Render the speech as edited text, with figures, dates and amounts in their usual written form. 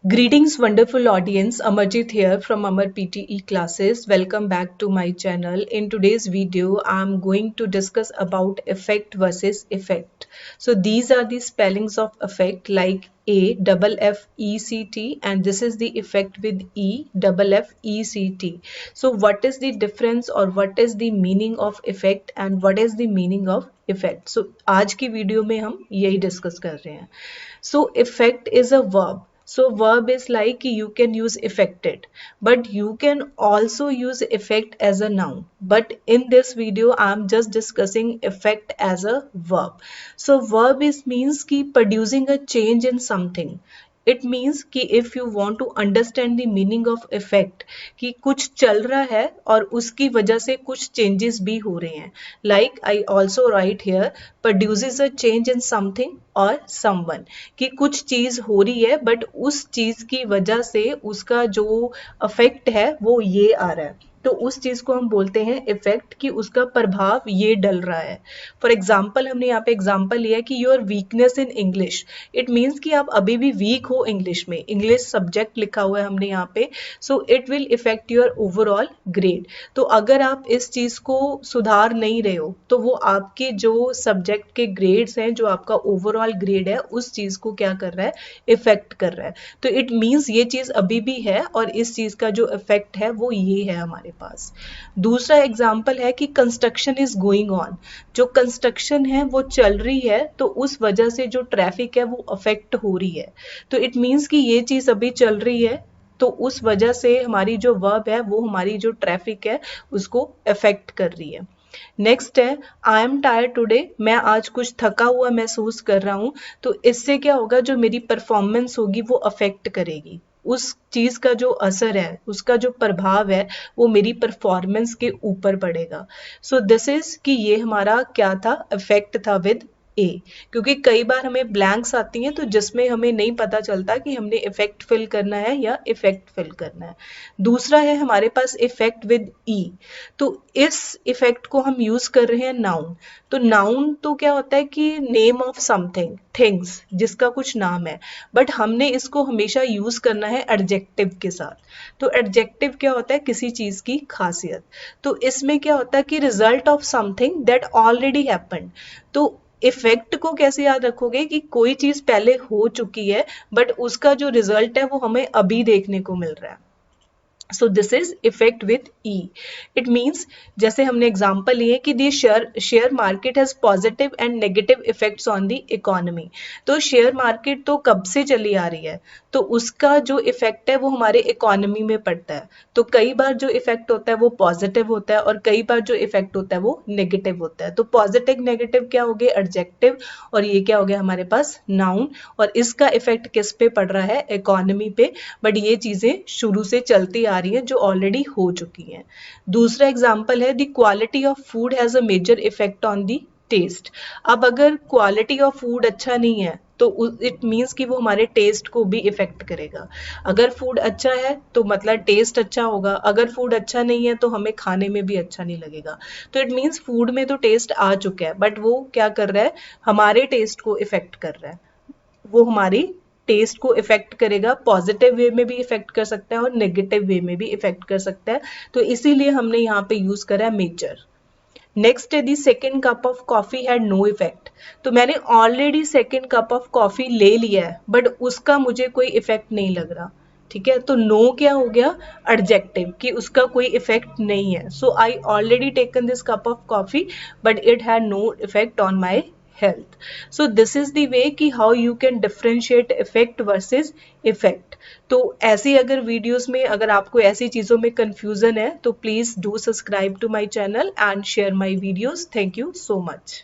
Greetings, wonderful audience. Amarjit here from Amar PTE classes. Welcome back to my channel. In today's video, I'm going to discuss about effect versus effect. So these are the spellings of effect like A double F E C T, and this is the effect with E double F E C T. So what is the difference or what is the meaning of effect and what is the meaning of effect? So आज की video में हम यही discuss कर रहे हैं. So effect is a verb. So verb is like you can use affected, but you can also use effect as a noun. But in this video, I'm just discussing effect as a verb. So verb is means ki producing a change in something. It means कि if you want to understand the meaning of effect कि कुछ चल रहा है और उसकी वजह से कुछ चेंजेस भी हो रहे हैं like I also right here produces a change in something और समवन कि कुछ चीज हो रही है बट उस चीज की वजह से उसका जो इफेक्ट है वो ये आ रहा है तो उस चीज को हम बोलते हैं इफेक्ट कि उसका प्रभाव ये डल रहा है. फॉर एग्जाम्पल हमने यहाँ पे एग्जाम्पल लिया कि your weakness in English. It means कि आप अभी भी वीक हो इंग्लिश में. इंग्लिश सब्जेक्ट लिखा हुआ है हमने यहाँ पे. So it will effect your overall grade. तो अगर आप इस चीज को सुधार नहीं रहे हो तो वो आपके जो सब्जेक्ट के ग्रेड्स हैं जो आपका ओवरऑल ग्रेड है उस चीज को क्या कर रहा है इफेक्ट कर रहा है. तो इट मीन्स ये चीज अभी भी है और इस चीज का जो इफेक्ट है वो ये है हमारे पास. दूसरा एग्जाम्पल है कि कंस्ट्रक्शन इज गोइंग ऑन. जो कंस्ट्रक्शन है वो चल रही है तो उस वजह से जो ट्रैफिक है वो अफेक्ट हो रही है. तो इट मीन्स कि ये चीज अभी चल रही है तो उस वजह से हमारी जो वर्ब है वो हमारी जो ट्रैफिक है उसको अफेक्ट कर रही है. नेक्स्ट है आई एम टायर्ड टुडे. मैं आज कुछ थका हुआ महसूस कर रहा हूं. तो इससे क्या होगा जो मेरी परफॉर्मेंस होगी वो अफेक्ट करेगी. उस चीज का जो असर है उसका जो प्रभाव है वो मेरी परफॉर्मेंस के ऊपर पड़ेगा. सो दिस इज कि ये हमारा क्या था इफेक्ट था विद ए. क्योंकि कई बार हमें ब्लैंक्स आती हैं तो जिसमें हमें नहीं पता चलता कि हमने इफेक्ट फिल करना है या इफेक्ट फिल करना है. दूसरा है हमारे पास इफेक्ट विद ई. तो इस इफेक्ट को हम यूज कर रहे हैं नाउन. तो नाउन तो क्या होता है कि नेम ऑफ समथिंग थिंग्स जिसका कुछ नाम है बट हमने इसको हमेशा यूज करना है एडजेक्टिव के साथ. तो एडजेक्टिव क्या होता है किसी चीज की खासियत. तो इसमें क्या होता है कि result of something that already happened. तो इफेक्ट को कैसे याद रखोगे कि कोई चीज पहले हो चुकी है बट उसका जो रिजल्ट है वो हमें अभी देखने को मिल रहा है. So this is effect with E. It means जैसे हमने एग्जाम्पल लिए कि the share market has positive and negative effects on the economy. तो शेयर मार्केट तो कब से चली आ रही है तो उसका जो इफेक्ट है वो हमारे इकोनॉमी में पड़ता है. तो कई बार जो इफेक्ट होता है वो पॉजिटिव होता है और कई बार जो इफेक्ट होता है वो नेगेटिव होता है. तो पॉजिटिव नेगेटिव क्या हो गया एडजेक्टिव और ये क्या हो गया हमारे पास नाउन. और इसका इफेक्ट किस पे पड़ रहा है इकोनॉमी पे. बट ये चीजें शुरू से चलती आ रही है जो ऑलरेडी हो चुकी हैं. दूसरा एग्जांपल है the quality of food has a major effect on the taste. अब अगर क्वालिटी ऑफ फूड अच्छा नहीं है तो इट मीन्स कि वो हमारे टेस्ट को भी इफेक्ट करेगा. अगर फूड अच्छा है तो मतलब टेस्ट अच्छा होगा. अगर फूड अच्छा नहीं है तो हमें खाने में भी अच्छा नहीं लगेगा. तो इट मीन्स फूड में तो टेस्ट आ चुका है बट वो क्या कर रहा है हमारे टेस्ट को इफेक्ट कर रहा है. वो हमारी टेस्ट को इफेक्ट करेगा. पॉजिटिव वे में भी इफेक्ट कर सकता है और नेगेटिव वे में भी इफेक्ट कर सकता है. तो इसीलिए हमने यहाँ पे यूज करा है मेजर. नेक्स्ट है the second cup of coffee had no effect. तो मैंने already second cup of coffee ले लिया है बट उसका मुझे कोई इफेक्ट नहीं लग रहा. ठीक है तो नो क्या हो गया एडजेक्टिव कि उसका कोई इफेक्ट नहीं है. So I already taken this cup of coffee but it had no effect on my health. So this is the way कि how you can differentiate effect versus effect. तो ऐसी अगर वीडियोस में अगर आपको ऐसी चीज़ों में confusion है तो please do subscribe to my channel and share my videos. Thank you so much.